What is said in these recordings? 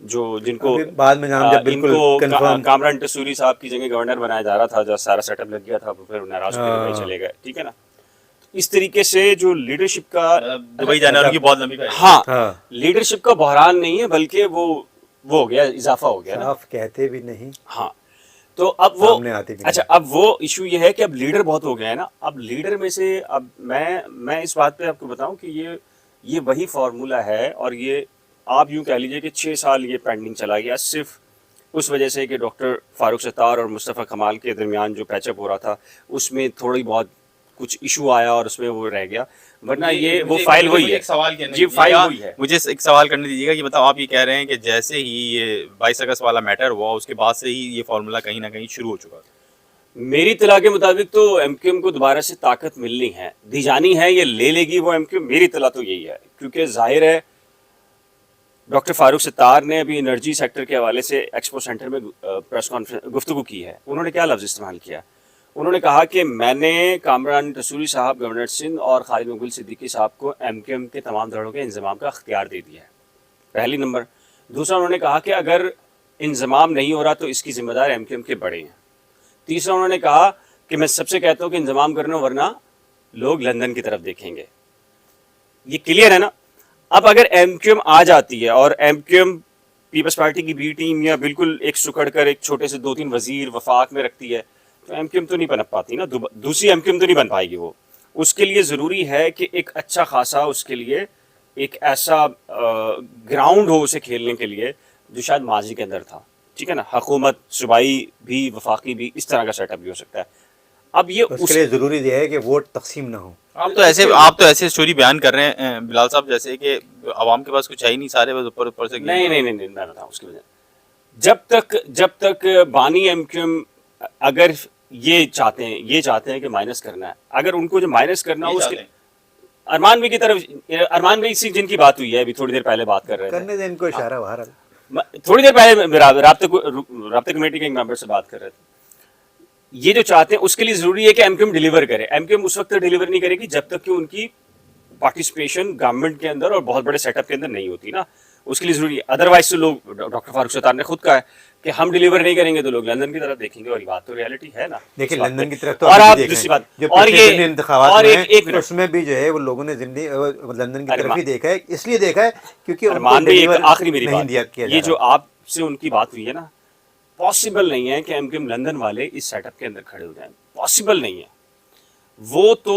جو جن کو بعد میں نام جب بالکل کنفرم کامران ٹسوری صاحب کی جگہ گورنر بنایا جا رہا تھا، جو سارا سیٹ اپ لگ گیا تھا، پھر ناراض ہو کے دبئی چلے گئے، ٹھیک ہے نا. اس طریقے سے جو لیڈرشپ کا دبئی جانا ان کی بہت لمبی فائل. ہاں لیڈرشپ کا بحران نہیں ہے، بلکہ وہ ہو گیا، اضافہ ہو گیا نا. صاف کہتے بھی نہیں، ہاں تو اب وہ سامنے آتے بھی نہیں. اچھا اب وہ ایشو یہ ہے کہ اب لیڈر بہت ہو گیا ہے نا. اب لیڈر میں سے اب میں اس بات پہ آپ کو بتاؤں کہ یہ وہی فارمولہ ہے، اور یہ آپ یوں کہہ لیجئے کہ 6 سال یہ پینڈنگ چلا گیا، صرف اس وجہ سے کہ ڈاکٹر فاروق ستار اور مصطفیٰ کمال کے درمیان جو پیچ اپ ہو رہا تھا اس میں تھوڑی بہت کچھ ایشو آیا اور اس میں وہ رہ گیا، ورنہ یہ وہ فائل وہی ہے. ایک سوال کرنا جی فائل وہی ہے. مجھے ایک سوال کرنے دیجیے گا کہ بتاؤ، آپ یہ کہہ رہے ہیں کہ جیسے ہی یہ 22 اگست والا میٹر ہوا اس کے بعد سے ہی یہ فارمولا کہیں نہ کہیں شروع ہو چکا تھا. میری اطلاع کے مطابق تو ایم کیو ایم کو دوبارہ سے طاقت ملنی ہے، دی جانی ہے، یہ لے گی وہ ایم کیو ایم. میری اطلاع تو یہی ہے، کیونکہ ظاہر ہے ڈاکٹر فاروق ستار نے ابھی انرجی سیکٹر کے حوالے سے ایکسپو سینٹر میں پریس کانفرنس گفتگو کی ہے. انہوں نے کیا لفظ استعمال کیا؟ انہوں نے کہا کہ میں نے کامران ٹسوری صاحب، گورنر سندھ اور خالد مغل صدیقی صاحب کو ایم کیو ایم کے تمام دھڑوں کے انضمام کا اختیار دے دیا ہے، پہلی نمبر. دوسرا انہوں نے کہا کہ اگر انضمام نہیں ہو رہا تو اس کی ذمہ دار ایم کیو ایم کے بڑے ہیں. تیسرا انہوں نے کہا کہ میں سب سے کہتا ہوں کہ انضمام کرنا، ورنہ لوگ لندن کی طرف دیکھیں گے. یہ کلیئر ہے نا؟ اب اگر ایم کیو ایم آ جاتی ہے اور M Q M Peoples Party کی بی ٹیم یا بالکل ایک سکڑ کر ایک چھوٹے سے 2-3 وزیر وفاق میں رکھتی ہے تو ایم کیو ایم تو نہیں بن پاتی نا، دوسری ایم کیو ایم تو نہیں بن پائے گی. وہ اس کے لیے ضروری ہے کہ ایک اچھا خاصا اس کے لیے ایک ایسا گراؤنڈ ہو اسے کھیلنے کے لیے جو شاید ماضی کے اندر تھا، ٹھیک ہے نا. حکومت صوبائی بھی، وفاقی بھی، اس طرح کا سیٹ اپ بھی ہو سکتا ہے. اب یہ اس کے لیے ضروری یہ ہے کہ ووٹ تقسیم نہ ہو. آپ تو ایسے سٹوری بیان کر رہے ہیں بلال صاحب جیسے کہ عوام کے پاس کچھ ہے ہی نہیں، سارے بس اوپر سے. نہیں میں بتاؤں اس کی وجہ. جب تک بانی ایم کیو ایم اگر یہ چاہتے ہیں کہ مائنس کرنا ہے، اگر ان کو جو مائنس کرنا ہو اس کے ارمان بھائی کی طرف، ارمان بھائی سے جن کی بات ہوئی ہے ابھی تھوڑی دیر پہلے بات کر رہے تھے، کرنے دیں ان کو اشارہ باہر. تھوڑی دیر پہلے رابطہ کمیٹی کے ایک ممبر سے بات کر رہے تھے. یہ جو چاہتے ہیں اس کے لیے ضروری ہے کہ ایم کیو ایم ڈیلیور کرے. ایم کیو ایم اس وقت ڈیلیور نہیں کرے گی جب تک کہ ان کی پارٹیسپیشن گورنمنٹ کے اندر اور بہت بڑے سیٹ اپ کے اندر نہیں ہوتی نا. اس کے لیے ضروری ہے. ادروائز تو لوگ، ڈاکٹر فاروق ستار نے خود کہا ہے کہ ہم ڈیلیور نہیں کریں گے تو لوگ لندن کی طرف دیکیں گے، اور یہ بات تو ریئلٹی ہے نا. دیکھیں لندن کی طرف تو اور آپ دیکھ دوسری رہے بات، ہیں جو اور پچھلے یہ انتخابات ایک میں اس میں بھی جو ہے وہ لوگوں نے لندن کی طرف ہی دیکھا ہے. اس لیے دیکھا ہے کیونکہ ان کو ڈیلیور آخری میری نہیں دیا کیا. یہ جو آپ سے ان کی بات ہوئی ہے نا، پاسبل نہیں ہے کہ ایم کیو ایم لندن والے اس سیٹ اپ کے اندر کھڑے ہو جائیں، پاسبل نہیں ہے. وہ تو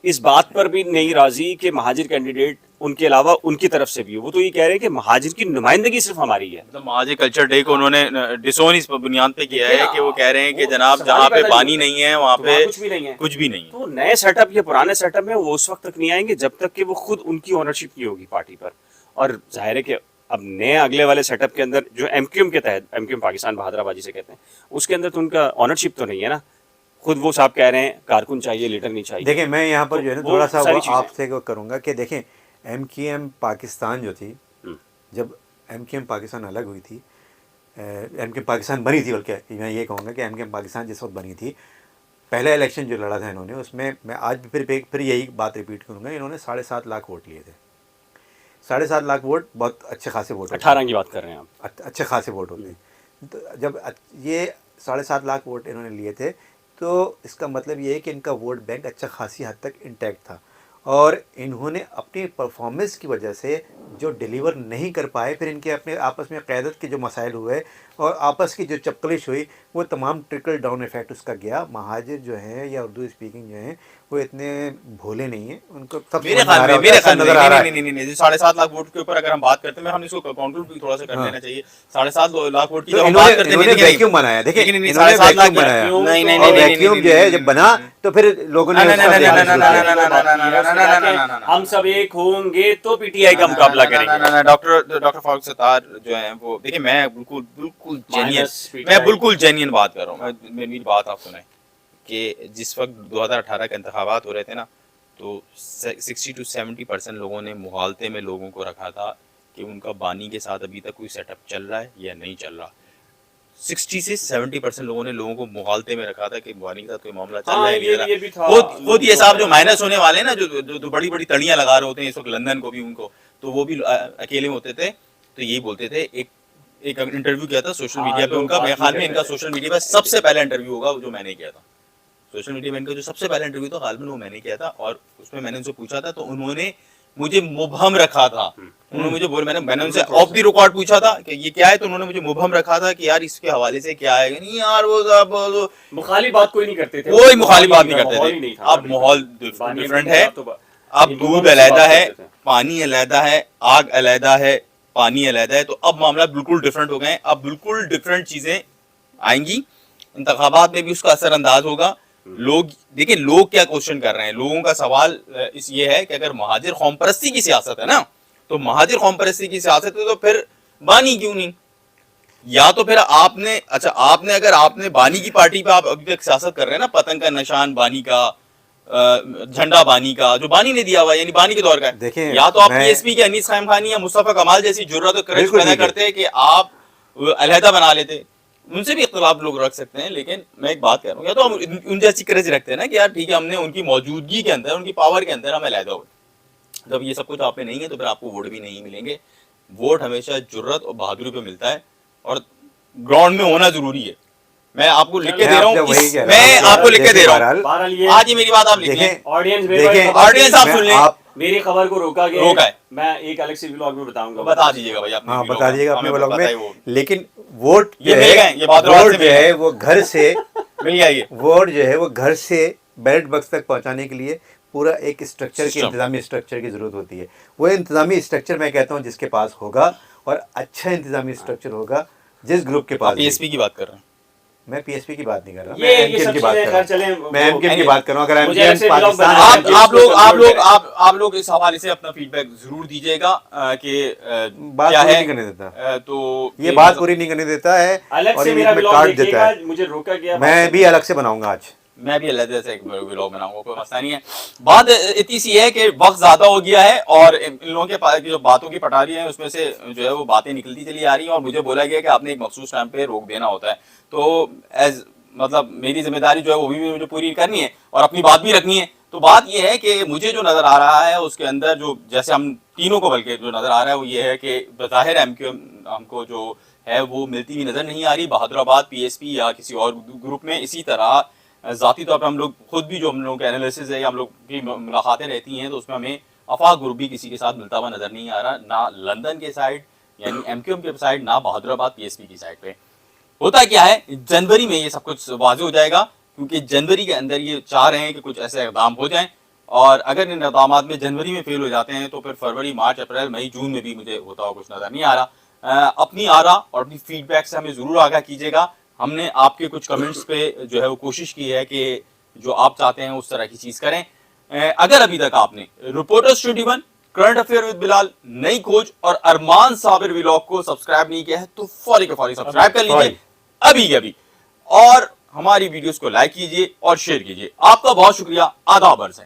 اس بات پر بھی نہیں راضی کہ مہاجر کینڈیڈیٹ ان کے علاوہ ان کی طرف سے بھی ہو. وہ تو یہ کہہ رہے ہیں کہ مہاجر کی نمائندگی صرف ہماری ہے. مطلب مہاجر کلچر ڈے کو انہوں نے ڈسون اس بنیاد پہ کیا ہے کہ وہ کہہ رہے ہیں کہ جناب جہاں پہ پانی نہیں ہے وہاں پہ کچھ بھی نہیں ہے، کچھ بھی نہیں ہے. تو نئے سیٹ اپ یا پرانے سیٹ اپ میں وہ اس وقت تک نہیں آئیں گے جب تک کہ وہ خود ان کی اونرشپ کی ہوگی پارٹی پر. اور ظاہر ہے کہ اب نئے اگلے والے سیٹ اپ کے اندر جو ایم کیو ایم کے تحت، ایم کیو ایم پاکستان بہادر آبادی سے کہتے ہیں، اس کے اندر تو ان کا اونرشپ تو نہیں ہے نا. خود وہ صاحب کہہ رہے ہیں کارکن چاہیے، لیڈر نہیں چاہیے. دیکھیں میں یہاں پر جو ہے نا تھوڑا سا آپ سے کروں گا کہ دیکھیں ایم کیو ایم پاکستان جو تھی، جب ایم کیو ایم پاکستان الگ ہوئی تھی، ایم کیو ایم پاکستان بنی تھی، بلکہ میں یہ کہوں گا کہ ایم کیو ایم پاکستان جس وقت بنی تھی، پہلا الیکشن جو لڑا تھا انہوں نے، اس میں آج بھی پھر یہی بات ریپیٹ کروں گا، انہوں نے 7.5 لاکھ ووٹ لیے تھے. 7.5 لاکھ ووٹ بہت اچھے خاصے ووٹ، 18 کی بات کر رہے ہیں آپ، اچھے خاصے ووٹ ہوتے ہیں. تو جب یہ 7.5 لاکھ ووٹ انہوں نے لیے تھے تو اس کا مطلب یہ ہے کہ ان کا ووٹ بینک اچھا خاصی حد تک انٹیکٹ تھا، اور انہوں نے اپنی پرفارمنس کی وجہ سے جو ڈیلیور نہیں کر پائے، پھر ان کے اپنے آپس میں قیادت کے جو مسائل ہوئے اور آپس کی جو چپکلش ہوئی، وہ تمام ٹرکل ڈاؤن ایفیکٹ اس کا گیا. مہاجر جو ہیں یا اردو اسپیکنگ جو ہیں وہ اتنے بھولے نہیں ہیں، ان کو سب میرے خیال میں نہیں 7.5 لاکھ ووٹ کے اوپر اگر ہم بات کرتے ہیں، ہم اس کو کاؤنٹ بھی تھوڑا سا کر لینا چاہیے. 7.5 لاکھ ووٹ کی جب ہم بات کرتے ہیں ویکیوم بنایا. دیکھیں انہوں نے ویکیوم بنایا، اور ویکیوم جو ہے جب بنا تو پھر لوگوں نے ہم سب ایک ہوں گے تو پی ٹی آئی کا مقابلہ کریں گے. ڈاکٹر فاروق ستار جو ہیں وہ دیکھیں، میں بالکل جینین بات کر رہا ہوں. میری بات آپ سنیں کہ جس وقت 2018 کے انتخابات ہو رہے تھے نا، تو 60 to 70% لوگوں نے مغالطے میں لوگوں کو رکھا تھا کہ ان کا بانی کے ساتھ ابھی تک کوئی سیٹ اپ چل رہا ہے یا نہیں چل رہا. 60 سے 70% لوگوں نے لوگوں کو مغالطے میں رکھا تھا کہ بانی کے ساتھ کوئی معاملہ چل رہا ہے نہیں چل رہا. خود یہ صاحب جو مائنس ہونے والے ہیں نا، جو بڑی بڑی تڑیاں لگا رہے ہوتے ہیں اس وقت لندن کو بھی، ان کو تو وہ بھی اکیلے ہوتے تھے، تو یہی بولتے تھے ایک ایک انٹرویو کیا تھا سوشل میڈیا پہ ان کا, میرے خیال میں ان کا سوشل میڈیا پہ سب سے پہلا انٹرویو ہوگا جو میں نے کیا تھا. سوشل میڈیا میں ان کا جو سب سے پہلا انٹرویو تھا غالباً وہ میں نے کیا تھا, اور اس میں نے ان سے پوچھا تھا تو انہوں نے مجھے مبہم رکھا تھا. انہوں نے مجھے بولا, میں نے ان سے آف دی ریکارڈ پوچھا تھا کہ یہ کیا ہے, تو انہوں نے مجھے مبہم رکھا تھا کہ یار اس کے حوالے سے کیا ہے. نہیں یار وہ مخالف بات کوئی نہیں کرتے تھے, کوئی مخالف بات نہیں کرتے تھے. اب ماحول ڈفرینٹ ہے, اب دودھ علیحدہ ہے, پانی علیحدہ ہے, آگ علیحدہ ہے, پانی علیحدہ ہے, تو اب معاملہ بالکل ڈفرینٹ ہو گئے ہیں. اب بالکل ڈفرینٹ چیزیں آئیں گی, انتخابات میں بھی اس کا اثر انداز ہوگا. لوگ دیکھیں لوگ کیا کوشچن کر رہے ہیں. لوگوں کا سوال اس یہ ہے کہ اگر مہاجر قوم پرستی کی سیاست ہے نا, تو مہاجر قوم پرستی کی سیاست ہے تو پھر بانی کیوں نہیں؟ یا تو پھر آپ نے, اچھا آپ نے, اگر آپ نے بانی کی پارٹی پہ آپ ابھی تک سیاست کر رہے ہیں نا, پتنگ کا نشان بانی کا, جھنڈا بانی کا, جو بانی نے دیا ہوا یعنی بانی کے دور کا ہے, یا تو آپ پی ایس پی کے انیس خیم خانی یا مصطفیٰ کمال جیسی جرات و کرج پیدا کرتے کہ آپ علیحدہ بنا لیتے. ان سے بھی اختلاف لوگ رکھ سکتے ہیں, لیکن میں ایک بات کہہ رہا ہوں, یا تو ہم ان جیسی کرج رکھتے ہیں نا کہ یار ٹھیک ہے ہم نے ان کی موجودگی کے اندر, ان کی پاور کے اندر ہم علیحدہ ہو. جب یہ سب کچھ آپ پہ نہیں ہے تو پھر آپ کو ووٹ بھی نہیں ملیں گے. ووٹ ہمیشہ جرت اور بہادری پہ ملتا ہے, اور گراؤنڈ میں ہونا ضروری ہے. میں آپ کو لکھ کے دے رہا ہوں, میں آپ کو لکھ کے دے رہا ہوں, آج ہی میری بات آپ لکھ لیں, آڈینس آپ سن لیں. میری خبر کو روکا ہے, میں ایک الگ سے ولاگ میں بتاؤں گا, بتا دیجیے گا بھائی, ہاں بتا دیجیے گا اپنے ولاگ میں. لیکن ووٹ جو ہے وہ گھر سے مل جائے, ووٹ جو ہے وہ گھر سے بیلٹ بکس تک پہنچانے کے لیے پورا ایک اسٹرکچر کی, انتظامی اسٹرکچر کی ضرورت ہوتی ہے. وہ انتظامی اسٹرکچر میں کہتا ہوں جس کے پاس ہوگا, اور اچھا انتظامی اسٹرکچر ہوگا جس گروپ کے پاس. پی ایس پی کی بات کر رہے ہیں, میں پی ایس پی کی بات نہیں کر رہا, میں ایم کیو ایم کی بات کر رہا ہوں. میں ایم کیو ایم کی بات کر رہا ہوں. اگر ایم کیو ایم پاکستان, آپ لوگ اس حوالے سے اپنا فیڈ بیک ضرور دیجیے گا کہ بات پوری نہیں کرنے دیتا, تو یہ بات پوری نہیں کرنے دیتا ہے, اور یہ میں کاٹ دیتا ہے. مجھے روکا گیا, میں بھی الگ سے بناؤں گا آج, میں بھی اللہ سے ایک ولاگ بناؤں گا, کوئی مسئلہ نہیں ہے. بات اتنی سی ہے کہ وقت زیادہ ہو گیا ہے, اور ان لوگوں کے پاس جو باتوں کی پٹاری ہیں اس میں سے جو ہے وہ باتیں نکلتی چلی آ رہی ہیں, اور مجھے بولا گیا کہ آپ نے ایک مخصوص ٹائم پہ روک دینا ہوتا ہے. تو ایز مطلب میری ذمہ داری جو ہے وہ بھی مجھے پوری کرنی ہے, اور اپنی بات بھی رکھنی ہے. تو بات یہ ہے کہ مجھے جو نظر آ رہا ہے اس کے اندر, جو جیسے ہم تینوں کو بلکہ جو نظر آ رہا ہے وہ یہ ہے کہ بظاہر ایم کیو ایم ہم کو جو ہے وہ ملتی ہوئی نظر نہیں آ رہی. بہادر آباد پی ایس پی یا کسی اور گروپ میں اسی طرح ذاتی طور پر ہم لوگ خود بھی جو ہم لوگوں کے انالیسز ہے یا ہم لوگ کی ملاقاتیں رہتی ہیں, تو اس میں ہمیں افاق گروپ بھی کسی کے ساتھ ملتا ہوا نظر نہیں آ رہا, نہ لندن کے سائڈ یعنی ایم کیو ایم کے سائڈ, نہ بہادر آباد پی ایس پی کی سائڈ پہ. ہوتا کیا ہے, جنوری میں یہ سب کچھ واضح ہو جائے گا, کیونکہ جنوری کے اندر یہ چاہ رہے ہیں کہ کچھ ایسے اقدام ہو جائیں, اور اگر ان اقدامات میں جنوری میں فیل ہو جاتے ہیں تو پھر فروری, مارچ, اپریل, مئی, جون میں بھی مجھے ہوتا ہوا کچھ نظر نہیں آ رہا. اپنی آرا اور اپنی فیڈ بیک سے ہمیں ضرور آگاہ کیجیے گا. ہم نے آپ کے کچھ کمنٹس پہ جو ہے وہ کوشش کی ہے کہ جو آپ چاہتے ہیں اس طرح کی چیز کریں. اگر ابھی تک آپ نے رپورٹرز 21 کرنٹ افیئر ود بلال, نئی کھوج اور ارمان صابر ولاگ کو سبسکرائب نہیں کیا ہے تو فوری کے فوری سبسکرائب کر لیجیے ابھی کے ابھی, اور ہماری ویڈیوز کو لائک کیجیے اور شیئر کیجیے. آپ کا بہت شکریہ. آداب عرض ہے.